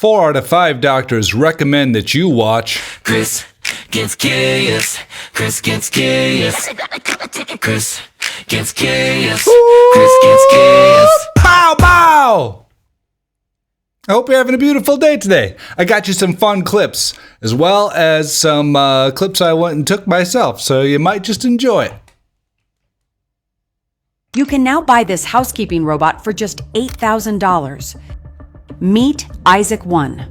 4 out of 5 doctors recommend that you watch Chris Gets Curious. Chris Gets Curious. Chris Gets Curious. Chris Gets Curious. Pow Pow! I hope you're having a beautiful day today. I got you some fun clips, as well as some clips I went and took myself, so you might just enjoy it. You can now buy this housekeeping robot for just $8,000. Meet Isaac One.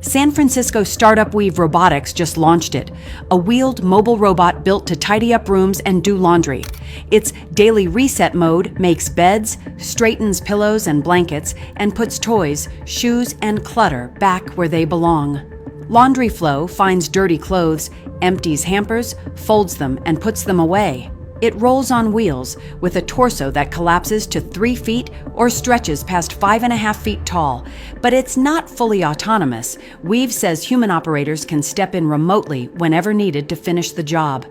San Francisco startup Weave Robotics just launched it, a wheeled mobile robot built to tidy up rooms and do laundry. Its daily reset mode makes beds, straightens pillows and blankets, and puts toys, shoes, and clutter back where they belong. Laundry Flow finds dirty clothes, empties hampers, folds them, and puts them away. It rolls on wheels with a torso that collapses to 3 feet or stretches past 5.5 feet tall. But it's not fully autonomous. Weave says human operators can step in remotely whenever needed to finish the job.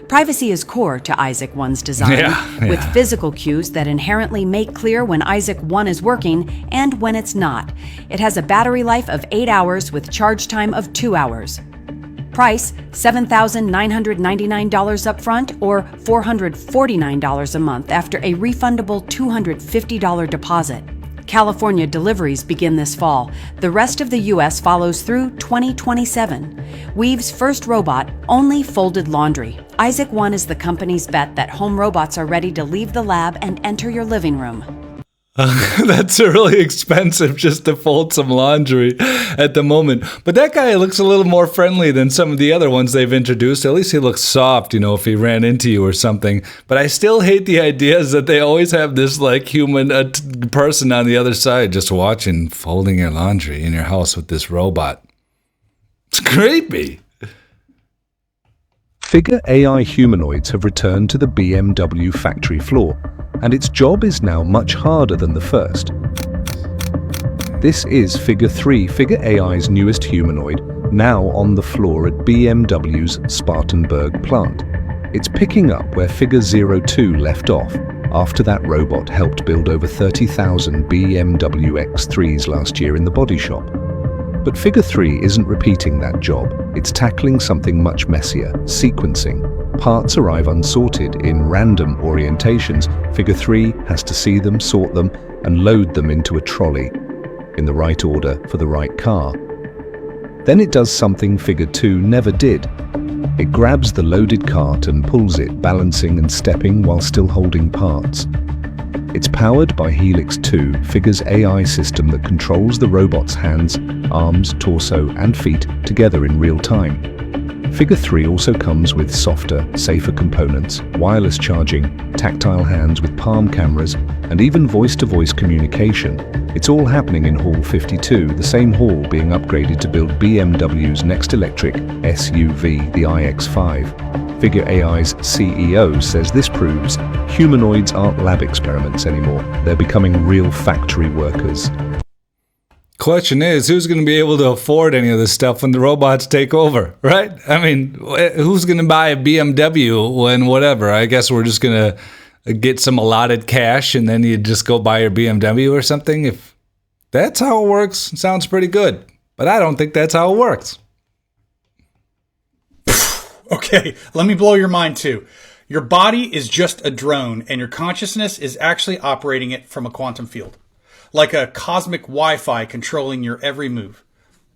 Privacy is core to Isaac One's design, with physical cues that inherently make clear when Isaac One is working and when it's not. It has a battery life of 8 hours with charge time of 2 hours. Price, $7,999 upfront or $449 a month after a refundable $250 deposit. California deliveries begin this fall. The rest of the U.S. follows through 2027. Weave's first robot only folded laundry. Isaac One is the company's bet that home robots are ready to leave the lab and enter your living room. That's really expensive just to fold some laundry at the moment. But that guy looks a little more friendly than some of the other ones they've introduced. At least he looks soft, if he ran into you or something. But I still hate the ideas that they always have this human person on the other side just watching, folding your laundry in your house with this robot. It's creepy. Figure AI humanoids have returned to the BMW factory floor, and its job is now much harder than the first. This is Figure 3, Figure AI's newest humanoid, now on the floor at BMW's Spartanburg plant. It's picking up where Figure 02 left off, after that robot helped build over 30,000 BMW X3s last year in the body shop. But Figure 3 isn't repeating that job. It's tackling something much messier, sequencing. Parts arrive unsorted in random orientations. Figure 3 has to see them, sort them, and load them into a trolley in the right order for the right car. Then it does something Figure 2 never did. It grabs the loaded cart and pulls it, balancing and stepping while still holding parts. It's powered by Helix 2, Figure's AI system that controls the robot's hands, arms, torso, and feet together in real time. Figure 3 also comes with softer, safer components, wireless charging, tactile hands with palm cameras, and even voice-to-voice communication. It's all happening in Hall 52, the same hall being upgraded to build BMW's next electric SUV, the iX5. Figure AI's CEO says this proves humanoids aren't lab experiments anymore. They're becoming real factory workers. Question is, who's going to be able to afford any of this stuff when the robots take over, right? I mean, who's going to buy a BMW when whatever? I guess we're just going to get some allotted cash and then you just go buy your BMW or something. If that's how it works, it sounds pretty good. But I don't think that's how it works. Okay, let me blow your mind too. Your body is just a drone and your consciousness is actually operating it from a quantum field. Like a cosmic Wi-Fi controlling your every move.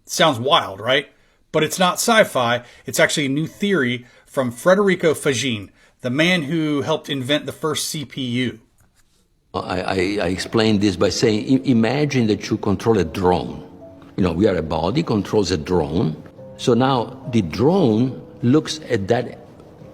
Sounds wild, right? But it's not sci-fi. It's actually a new theory from Federico Fagin, the man who helped invent the first CPU. I explained this by saying, imagine that you control a drone. We are a body, controls a drone. So now the drone looks at that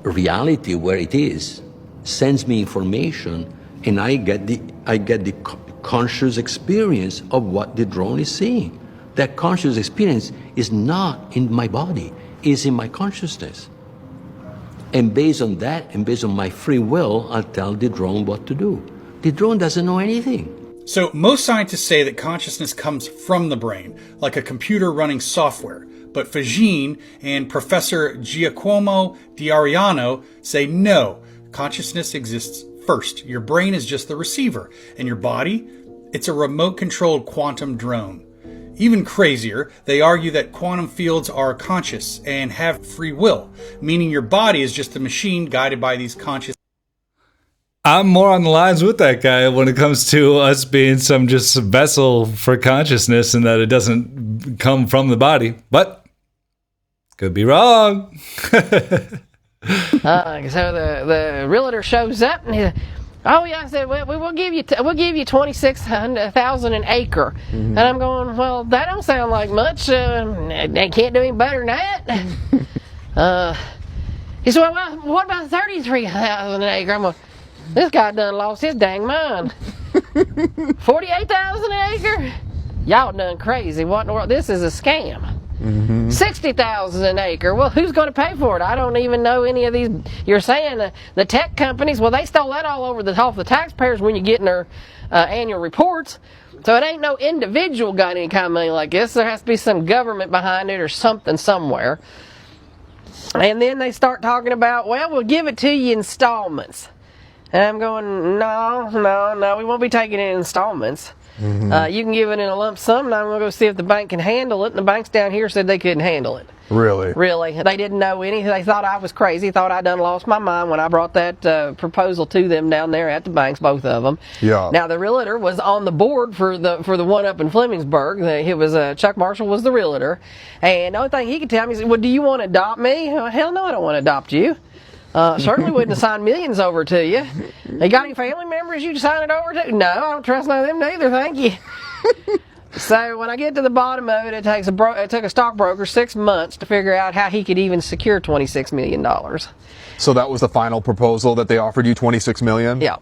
reality where it is, sends me information, and I get the conscious experience of what the drone is seeing. That conscious experience is not in my body, is in my consciousness. And based on that, and based on my free will, I'll tell the drone what to do. The drone doesn't know anything. So most scientists say that consciousness comes from the brain, like a computer running software. But Fagin and Professor Giacomo D'Ariano say no, consciousness exists first. Your brain is just the receiver, and your body, it's a remote-controlled quantum drone. Even crazier, they argue that quantum fields are conscious and have free will, meaning your body is just a machine guided by these conscious. I'm more on the lines with that guy when it comes to us being some just vessel for consciousness and that it doesn't come from the body. But could be wrong. So the realtor shows up and he said, "Oh yeah," I said, "we'll give you 26,000 an acre." And I'm going, "Well, that don't sound like much. They can't do any better than that." He said, "Well, what about 33,000 an acre?" I'm going, "This guy done lost his dang mind. 48,000 an acre? Y'all done crazy. What in the world? This is a scam." 60,000 an acre. Well, who's going to pay for it? I don't even know any of these. You're saying the tech companies, well, they stole that all over off the taxpayers when you get in their annual reports. So it ain't no individual got any kind of money like this. There has to be some government behind it or something somewhere. And then they start talking about, well, we'll give it to you in installments. And I'm going, no, we won't be taking it in installments. You can give it in a lump sum, and I'm going to go see if the bank can handle it. And the banks down here said they couldn't handle it. Really? Really. They didn't know anything. They thought I was crazy, thought I'd done lost my mind when I brought that proposal to them down there at the banks, both of them. Yeah. Now, the realtor was on the board for the one up in Flemingsburg. It was Chuck Marshall was the realtor. And the only thing he could tell me is, well, do you want to adopt me? Well, hell no, I don't want to adopt you. Certainly wouldn't assign millions over to you. You got any family members you'd sign it over to? No, I don't trust none of them neither, thank you. So when I get to the bottom of it, it took a stockbroker 6 months to figure out how he could even secure $26 million. So that was the final proposal that they offered you, $26 million? Yeah.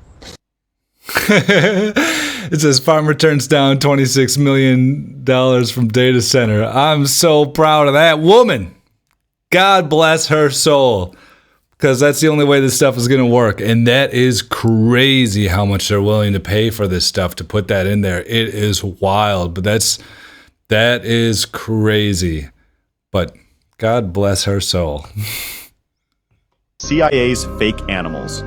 It says farmer turns down $26 million from data center. I'm so proud of that woman. God bless her soul. Because that's the only way this stuff is going to work. And that is crazy how much they're willing to pay for this stuff to put that in there. It is wild. But that is crazy. But God bless her soul. CIA's fake animals.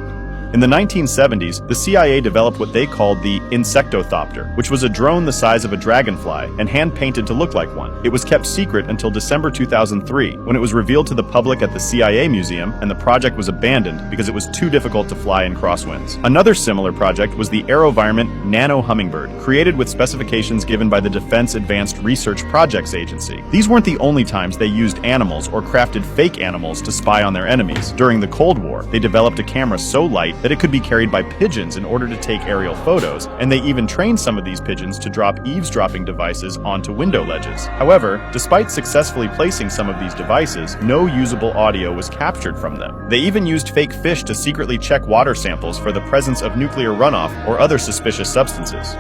In the 1970s, the CIA developed what they called the Insectothopter, which was a drone the size of a dragonfly and hand-painted to look like one. It was kept secret until December 2003, when it was revealed to the public at the CIA Museum, and the project was abandoned because it was too difficult to fly in crosswinds. Another similar project was the AeroVironment Nano Hummingbird, created with specifications given by the Defense Advanced Research Projects Agency. These weren't the only times they used animals or crafted fake animals to spy on their enemies. During the Cold War, they developed a camera so light that it could be carried by pigeons in order to take aerial photos, and they even trained some of these pigeons to drop eavesdropping devices onto window ledges. However, despite successfully placing some of these devices, no usable audio was captured from them. They even used fake fish to secretly check water samples for the presence of nuclear runoff or other suspicious substances.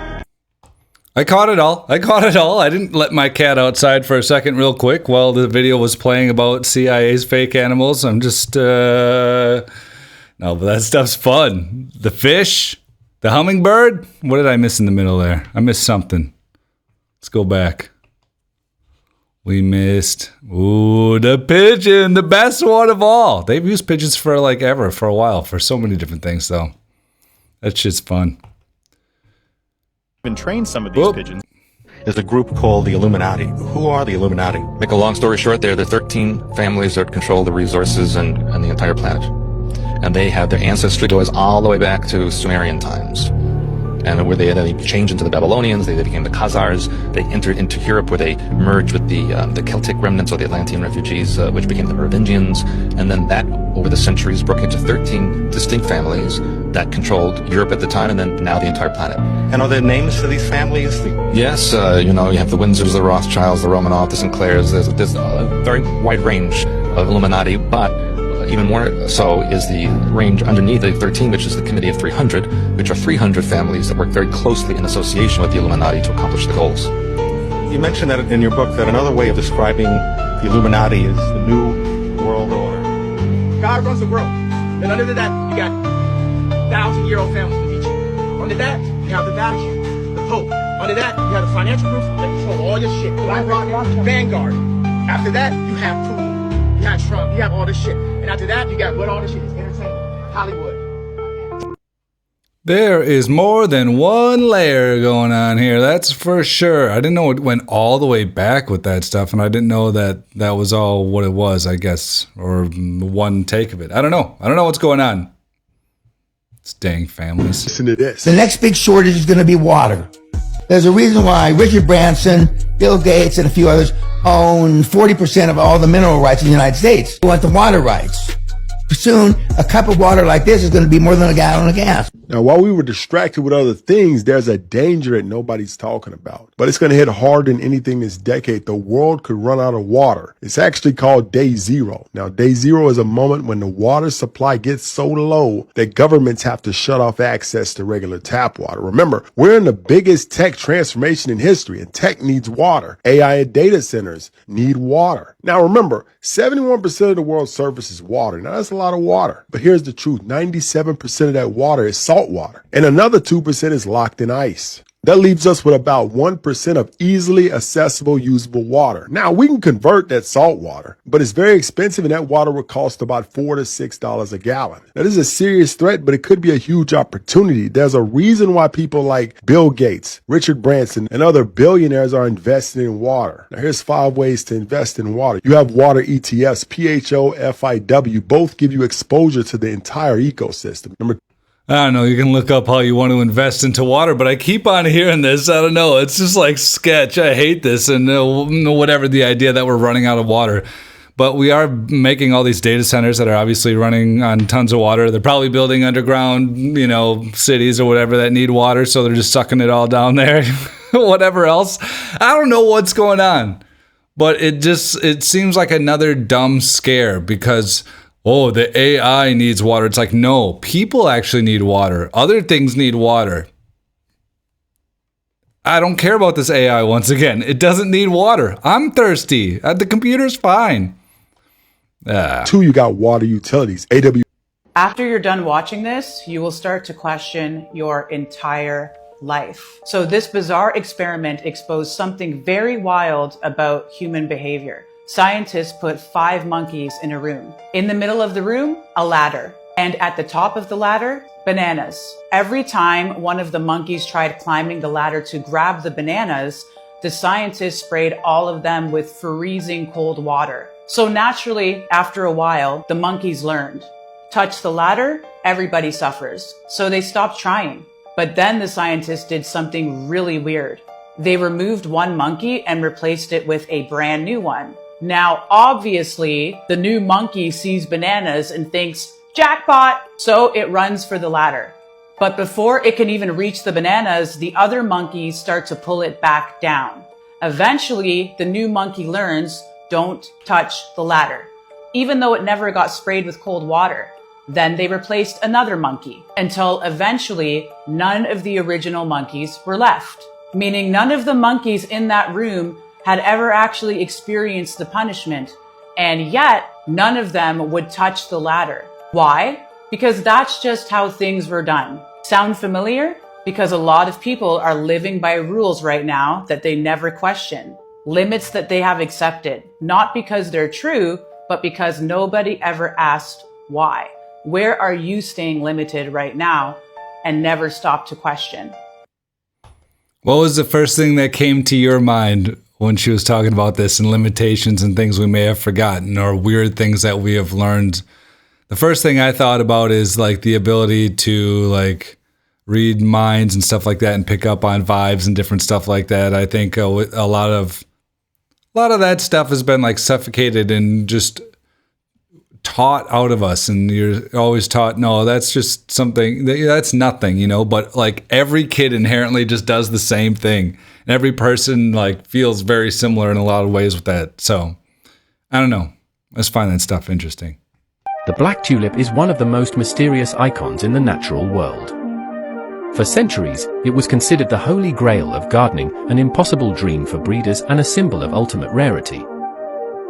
I caught it all. I didn't let my cat outside for a second real quick while the video was playing about CIA's fake animals. I'm just, no, but that stuff's fun. The fish, the hummingbird. What did I miss in the middle there? I missed something. Let's go back. We missed, the pigeon, the best one of all. They've used pigeons for for a while, for so many different things though. That shit's fun. Even trained some of these pigeons. Is a group called the Illuminati. Who are the Illuminati? Make a long story short, they're the 13 families that control the resources and the entire planet. And they have their ancestry goes all the way back to Sumerian times. And where they changed into the Babylonians, they became the Khazars, they entered into Europe where they merged with the Celtic remnants or the Atlantean refugees, which became the Merovingians. And then that, over the centuries, broke into 13 distinct families that controlled Europe at the time and then now the entire planet. And are there names for these families? Yes, you have the Windsors, the Rothschilds, the Romanovs, the Sinclairs. There's a very wide range of Illuminati, but even more so is the range underneath the 13, which is the Committee of 300, which are 300 families that work very closely in association with the Illuminati to accomplish the goals. You mentioned that in your book that another way of describing the Illuminati is the New World Order. God runs the world. And under that, you got 1,000-year-old families in Egypt. Under that, you have the Vatican, the Pope. Under that, you have the financial groups that control all your shit. BlackRock, Vanguard. After that, you have Putin, you have Trump, you have all this shit. And after that, you got what all this shit is entertainment, Hollywood. There is more than one layer going on here, that's for sure. I didn't know it went all the way back with that stuff, and I didn't know that that was all what it was, I guess, or one take of it. I don't know. I don't know what's going on. It's dang families. Listen to this. The next big shortage is going to be water. There's a reason why Richard Branson, Bill Gates, and a few others own 40% of all the mineral rights in the United States. We want the water rights. Soon, a cup of water like this is going to be more than a gallon of gas. Now, while we were distracted with other things, there's a danger that nobody's talking about. But it's going to hit harder than anything this decade. The world could run out of water. It's actually called Day Zero. Now, Day Zero is a moment when the water supply gets so low that governments have to shut off access to regular tap water. Remember, we're in the biggest tech transformation in history, and tech needs water. AI and data centers need water. Now, remember, 71% of the world's surface is water. Now, that's a lot of water. But here's the truth. 97% of that water is salt water, and another 2% is locked in ice. That leaves us with about 1% of easily accessible, usable water. Now, we can convert that salt water, but it's very expensive, and that water would cost about $4 to $6 a gallon. Now, this is a serious threat, but it could be a huge opportunity. There's a reason why people like Bill Gates, Richard Branson, and other billionaires are investing in water. Now, here's 5 ways to invest in water. You have water ETFs, PHOFIW, both give you exposure to the entire ecosystem. I don't know, you can look up how you want to invest into water, but I keep on hearing this. I don't know, it's just like sketch. I hate this, and whatever the idea that we're running out of water. But we are making all these data centers that are obviously running on tons of water. They're probably building underground, cities or whatever that need water, so they're just sucking it all down there. Whatever else. I don't know what's going on. But it seems like another dumb scare because... oh, the AI needs water. It's like, no, people actually need water. Other things need water. I don't care about this AI once again. It doesn't need water. I'm thirsty. The computer's fine. 2, you got water utilities. After you're done watching this, you will start to question your entire life. So this bizarre experiment exposed something very wild about human behavior. Scientists put 5 monkeys in a room. In the middle of the room, a ladder. And at the top of the ladder, bananas. Every time one of the monkeys tried climbing the ladder to grab the bananas, the scientists sprayed all of them with freezing cold water. So naturally, after a while, the monkeys learned. Touch the ladder, everybody suffers. So they stopped trying. But then the scientists did something really weird. They removed one monkey and replaced it with a brand new one. Now, obviously, the new monkey sees bananas and thinks, jackpot! So it runs for the ladder. But before it can even reach the bananas, the other monkeys start to pull it back down. Eventually, the new monkey learns, don't touch the ladder, even though it never got sprayed with cold water. Then they replaced another monkey, until eventually, none of the original monkeys were left. Meaning none of the monkeys in that room had ever actually experienced the punishment, and yet none of them would touch the ladder. Why? Because that's just how things were done. Sound familiar? Because a lot of people are living by rules right now that they never question. Limits that they have accepted, not because they're true, but because nobody ever asked why. Where are you staying limited right now and never stop to question? What was the first thing that came to your mind when she was talking about this and limitations and things we may have forgotten or weird things that we have learned? The first thing I thought about is like the ability to like read minds and stuff like that and pick up on vibes and different stuff like that. I think a lot of that stuff has been like suffocated and just taught out of us, and you're always taught, no, that's just something, that's nothing, but like every kid inherently just does the same thing. And every person like feels very similar in a lot of ways with that. So I don't know. I just find that stuff interesting. The black tulip is one of the most mysterious icons in the natural world. For centuries, it was considered the holy grail of gardening, an impossible dream for breeders and a symbol of ultimate rarity.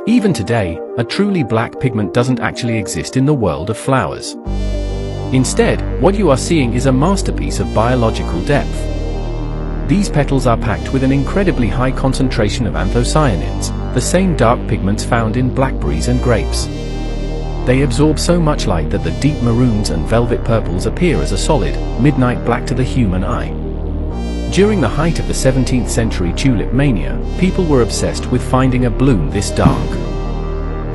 Even today, a truly black pigment doesn't actually exist in the world of flowers. Instead, what you are seeing is a masterpiece of biological depth. These petals are packed with an incredibly high concentration of anthocyanins, the same dark pigments found in blackberries and grapes. They absorb so much light that the deep maroons and velvet purples appear as a solid, midnight black to the human eye. During the height of the 17th century tulip mania, people were obsessed with finding a bloom this dark.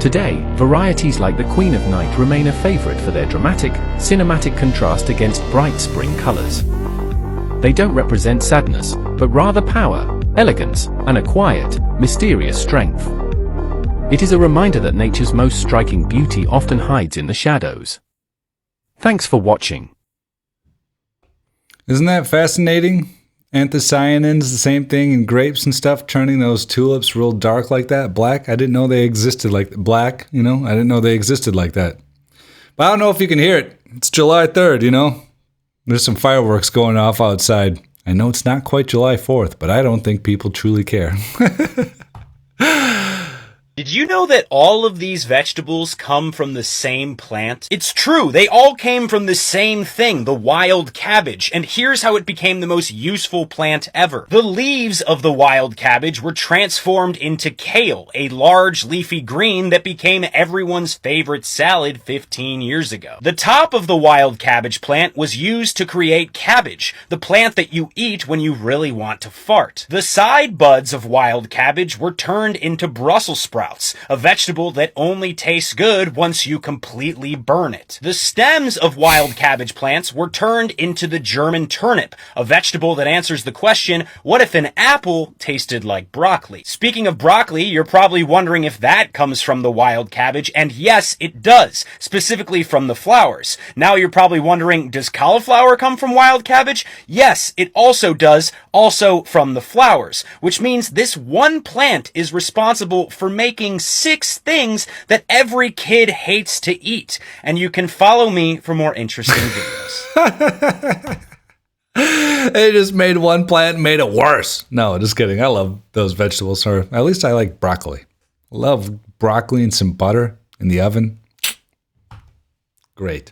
Today, varieties like the Queen of Night remain a favorite for their dramatic, cinematic contrast against bright spring colors. They don't represent sadness, but rather power, elegance, and a quiet, mysterious strength. It is a reminder that nature's most striking beauty often hides in the shadows. Thanks for watching. Isn't that fascinating? Anthocyanins, the same thing in grapes and stuff, turning those tulips real dark like that, black. I didn't know they existed like black, I didn't know they existed like that. But I don't know if you can hear it. It's July 3rd, There's some fireworks going off outside. I know it's not quite July 4th, but I don't think people truly care. Did you know that all of these vegetables come from the same plant? It's true, they all came from the same thing, the wild cabbage, and here's how it became the most useful plant ever. The leaves of the wild cabbage were transformed into kale, a large leafy green that became everyone's favorite salad 15 years ago. The top of the wild cabbage plant was used to create cabbage, the plant that you eat when you really want to fart. The side buds of wild cabbage were turned into Brussels sprouts, a vegetable that only tastes good once you completely burn it. The stems of wild cabbage plants were turned into the German turnip, a vegetable that answers the question, what if an apple tasted like broccoli? Speaking of broccoli, you're probably wondering if that comes from the wild cabbage, and yes, it does, specifically from the flowers. Now you're probably wondering, does cauliflower come from wild cabbage? Yes, it also does, also from the flowers, which means this one plant is responsible for making 6 things that every kid hates to eat. And you can follow me for more interesting videos. They just made one plant and made it worse. No, just kidding. I love those vegetables, or at least I like broccoli. Love broccoli and some butter in the oven. Great.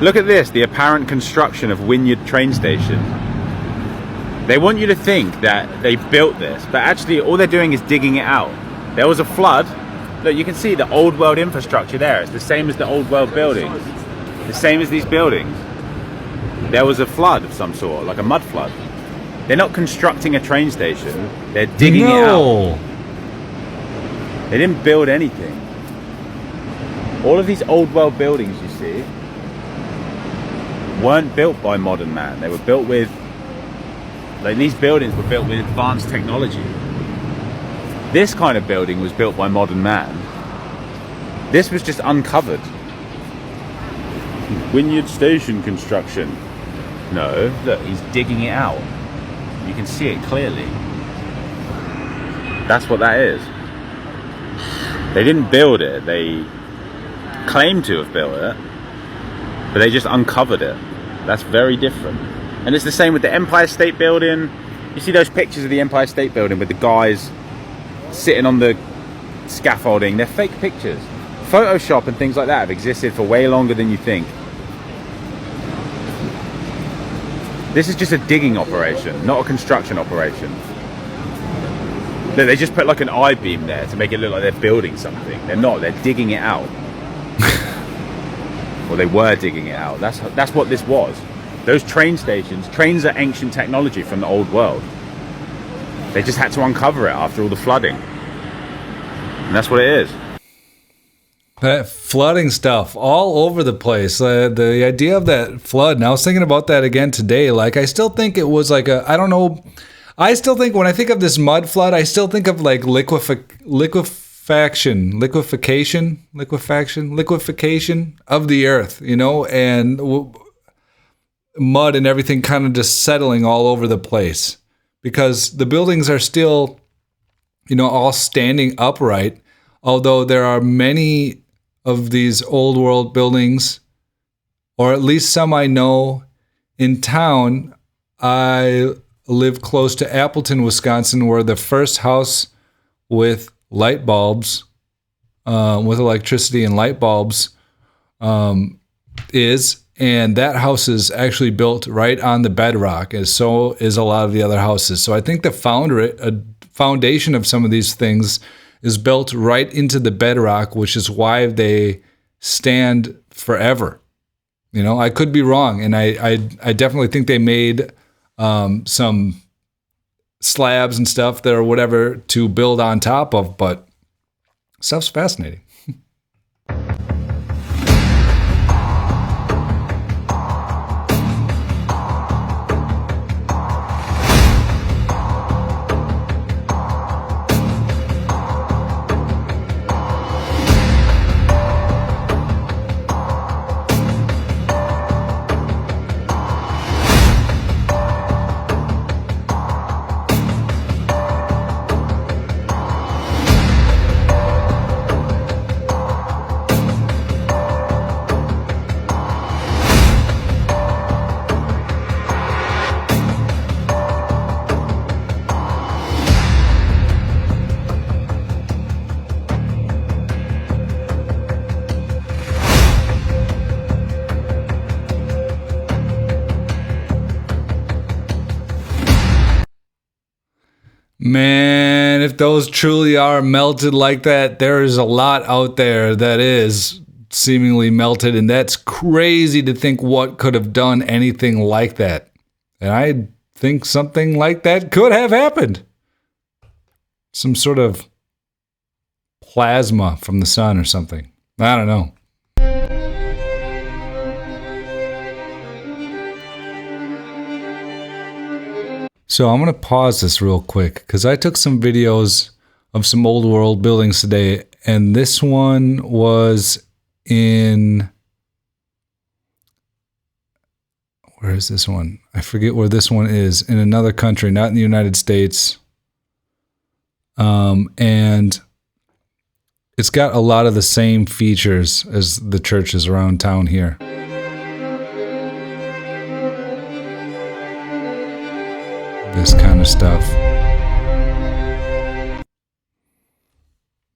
Look at this, the apparent construction of Wynyard train station. They want you to think that they built this, but actually all they're doing is digging it out. There was a flood. Look, you can see the old world infrastructure there. It's the same as the old world buildings. The same as these buildings. There was a flood of some sort, like a mud flood. They're not constructing a train station. They're digging it out. They didn't build anything. All of these old world buildings you see weren't built by modern man. They were built with, like, these buildings were built with advanced technology. This kind of building was built by modern man. This was just uncovered. Wynyard station construction. No, look, he's digging it out. You can see it clearly. That's what that is. They didn't build it. They claimed to have built it, but they just uncovered it. That's very different. And it's the same with the Empire State Building. You see those pictures of the Empire State Building with the guys sitting on the scaffolding? They're fake pictures. Photoshop and things like that have existed for way longer than you think. This is just a digging operation, not a construction operation. They just put like an I-beam there to make it look like they're building something. They're not, they're digging it out. Well, they were digging it out. That's what this was. Those train stations, trains are ancient technology from the old world. They just had to uncover it after all the flooding. And that's what it is. That flooding stuff all over the place. The idea of that flood, and I was thinking about that again today. Like, I still think it was like I don't know. I still think when I think of this mud flood, I still think of like liquefaction of the earth, and mud and everything kind of just settling all over the place. Because the buildings are still, all standing upright, although there are many of these old world buildings, or at least some I know in town. I live close to Appleton, Wisconsin, where the first house with light bulbs, with electricity and light bulbs, is. And that house is actually built right on the bedrock, and so is a lot of the other houses. So I think the foundation of some of these things is built right into the bedrock, which is why they stand forever. You know, I could be wrong, and I definitely think they made some slabs and stuff that or whatever to build on top of, but stuff's fascinating. Man, if those truly are melted like that, there is a lot out there that is seemingly melted, and that's crazy to think what could have done anything like that. And I think something like that could have happened. Some sort of plasma from the sun or something. I don't know. So I'm going to pause this real quick because I took some videos of some old world buildings today, and this one was in... Where is this one? I forget where this one is. In another country, not in the United States. And it's got a lot of the same features as the churches around town here. This kind of stuff.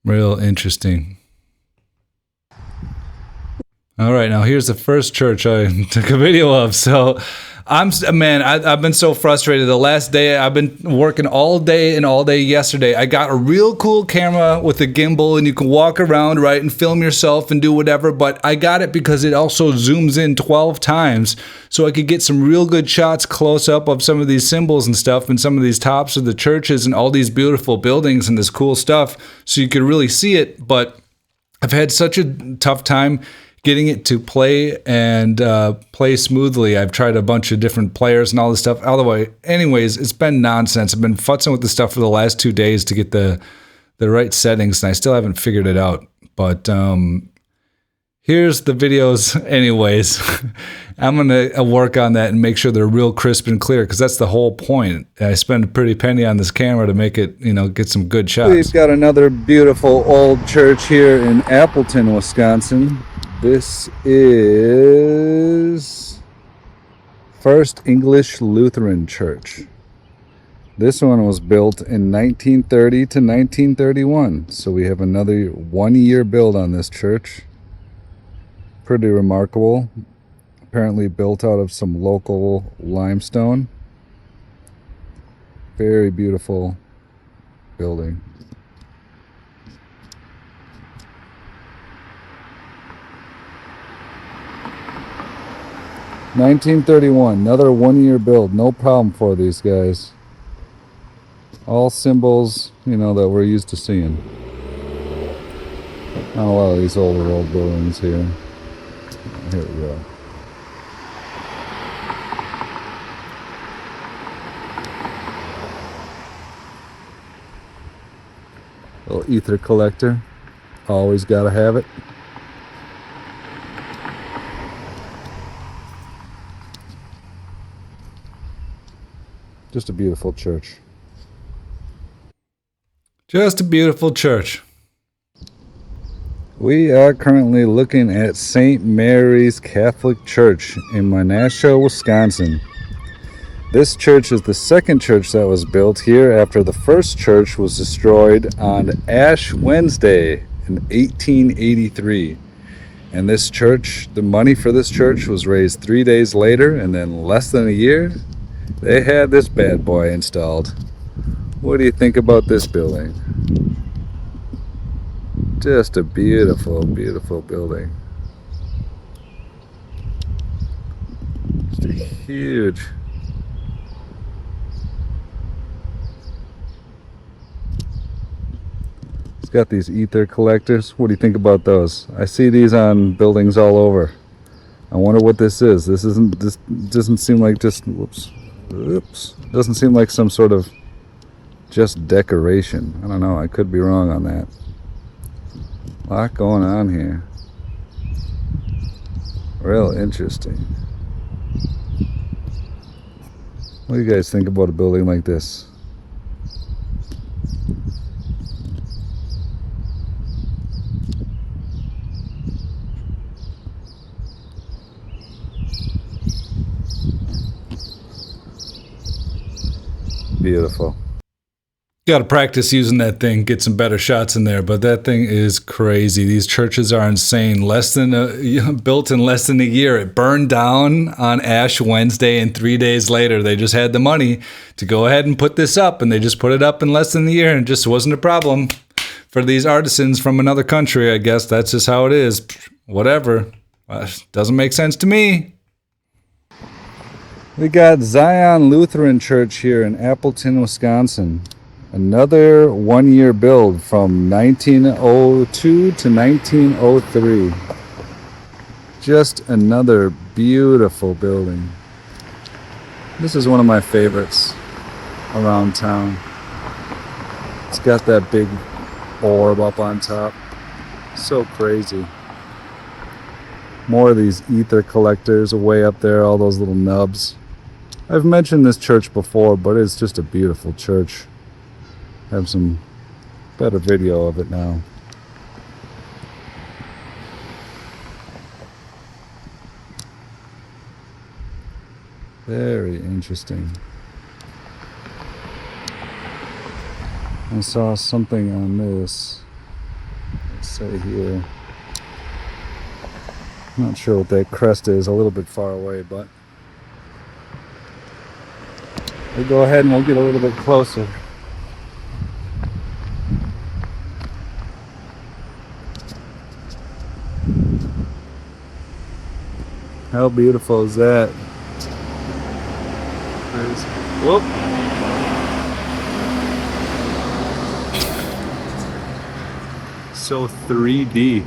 Real interesting. All right, now here's the first church I took a video of. So I've been so frustrated. The last day, I've been working all day and all day yesterday. I got a real cool camera with a gimbal, and you can walk around, right, and film yourself and do whatever. But I got it because it also zooms in 12 times, so I could get some real good shots close up of some of these symbols and stuff, and some of these tops of the churches and all these beautiful buildings and this cool stuff, so you could really see it. But I've had such a tough time getting it to play and play smoothly. I've tried a bunch of different players and all this stuff. Anyways, it's been nonsense. I've been futzing with the stuff for the last 2 days to get the right settings, and I still haven't figured it out. But here's the videos anyways. I'm going to work on that and make sure they're real crisp and clear, because that's the whole point. I spend a pretty penny on this camera to make it, get some good shots. We've got another beautiful old church here in Appleton, Wisconsin. This is First English Lutheran Church. This one was built in 1930 to 1931. So we have another 1 year build on this church. Pretty remarkable. Apparently built out of some local limestone. Very beautiful building. $1931, another 1 year build, no problem for these guys. All symbols, that we're used to seeing. On a lot of these older old buildings here. Here we go. Little ether collector, always gotta have it. Just a beautiful church. Just a beautiful church. We are currently looking at St. Mary's Catholic Church in Menasha, Wisconsin. This church is the second church that was built here after the first church was destroyed on Ash Wednesday in 1883. And this church, the money for this church was raised 3 days later, and then less than a year, they had this bad boy installed. What do you think about this building? Just a beautiful, beautiful building. huge. It's got these ether collectors. What do you think about those? I see these on buildings all over. I wonder what this is. This doesn't seem like just, oops, doesn't seem like some sort of just decoration. I don't know, I could be wrong on that. A lot going on here. Real interesting. What do you guys think about a building like this? Beautiful. Got to practice using that thing, get some better shots in there, but that thing is crazy. These churches are insane. Built in less than a year. It burned down on Ash Wednesday, and 3 days later they just had the money to go ahead and put this up, and they just put it up in less than a year, and it just wasn't a problem for these artisans from another country. I guess that's just how it is. Whatever. Doesn't make sense to me. We got Zion Lutheran Church here in Appleton, Wisconsin. Another 1-year build from 1902 to 1903. Just another beautiful building. This is one of my favorites around town. It's got that big orb up on top. So crazy. More of these ether collectors way up there, all those little nubs. I've mentioned this church before, but it's just a beautiful church. Have some better video of it now. Very interesting. I saw something on this. Let's say here. I'm not sure what that crest is, a little bit far away, but we'll go ahead and we'll get a little bit closer. How beautiful is that? Whoop. So 3D.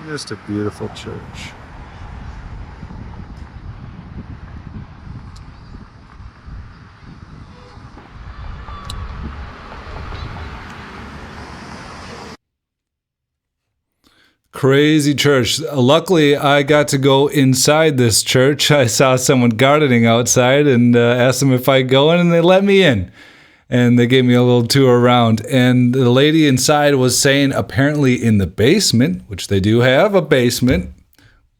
Just a beautiful church. Crazy church. Luckily, I got to go inside this church. I saw someone gardening outside and asked them if I'd go in, and they let me in. And they gave me a little tour around. And the lady inside was saying apparently in the basement, which they do have a basement,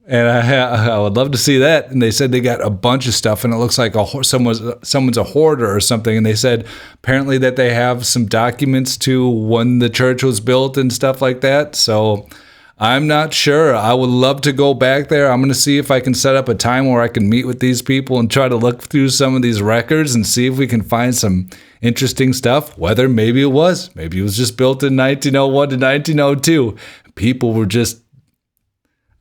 and I would love to see that. And they said they got a bunch of stuff, and it looks like someone's a hoarder or something. And they said apparently that they have some documents to when the church was built and stuff like that. So I'm not sure. I would love to go back there. I'm going to see if I can set up a time where I can meet with these people and try to look through some of these records and see if we can find some interesting stuff. Whether maybe it was just built in 1901 to 1902. People were just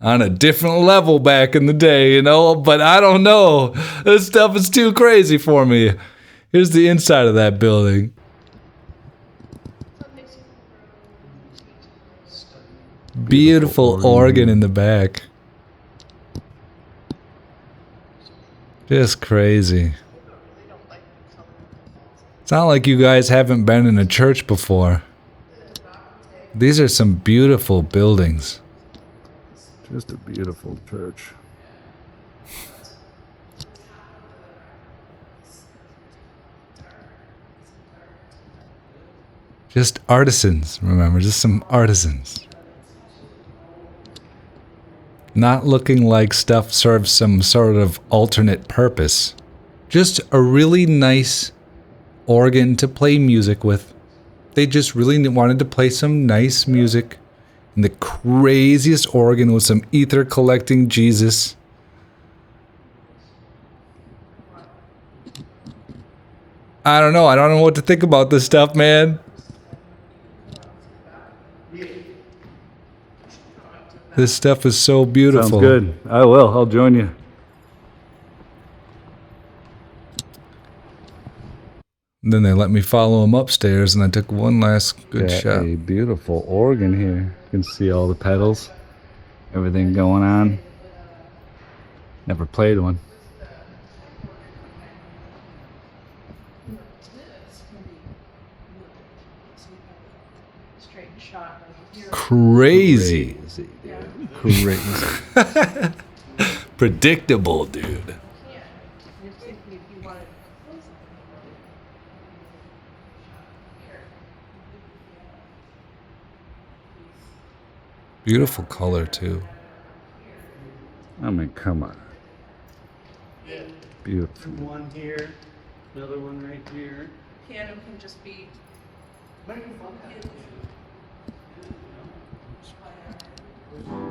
on a different level back in the day, but I don't know. This stuff is too crazy for me. Here's the inside of that building. Beautiful organ in the back. Just crazy. It's not like you guys haven't been in a church before. These are some beautiful buildings. Just a beautiful church. Just artisans, remember, just some artisans. Not looking like stuff serves some sort of alternate purpose. Just a really nice organ to play music with. They just really wanted to play some nice music. And the craziest organ with some ether collecting Jesus. I don't know. I don't know what to think about this stuff, man. This stuff is so beautiful. Sounds good. I will. I'll join you. And then they let me follow them upstairs, and I took one last good Got shot. a beautiful organ here. You can see all the pedals, everything going on. Never played one. Crazy. Crazy. Predictable, dude. Beautiful color, too. I mean, come on. Beautiful. One here, another one right here. Piano can just be.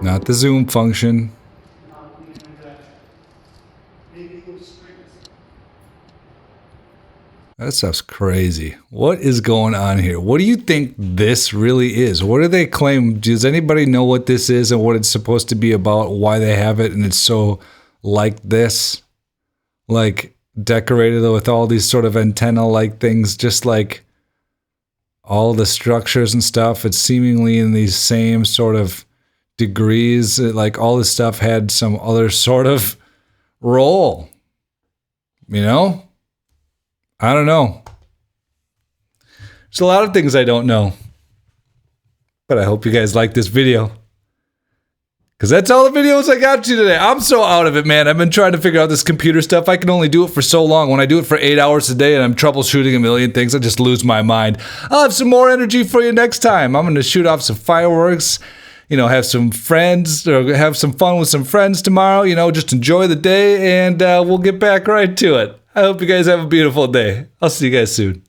Not the zoom function. That stuff's crazy. What is going on here? What do you think this really is? What do they claim? Does anybody know what this is and what it's supposed to be about? Why they have it and it's so like this? Like decorated with all these sort of antenna-like things, just like all the structures and stuff. It's seemingly in these same sort of degrees. Like all this stuff had some other sort of role. You know? I don't know. There's a lot of things I don't know. But I hope you guys like this video. Because that's all the videos I got to today. I'm so out of it, man. I've been trying to figure out this computer stuff. I can only do it for so long. When I do it for 8 hours a day and I'm troubleshooting a million things, I just lose my mind. I'll have some more energy for you next time. I'm going to shoot off some fireworks. You know, have some friends, or have some fun with some friends tomorrow. You know, just enjoy the day, and we'll get back right to it. I hope you guys have a beautiful day. I'll see you guys soon.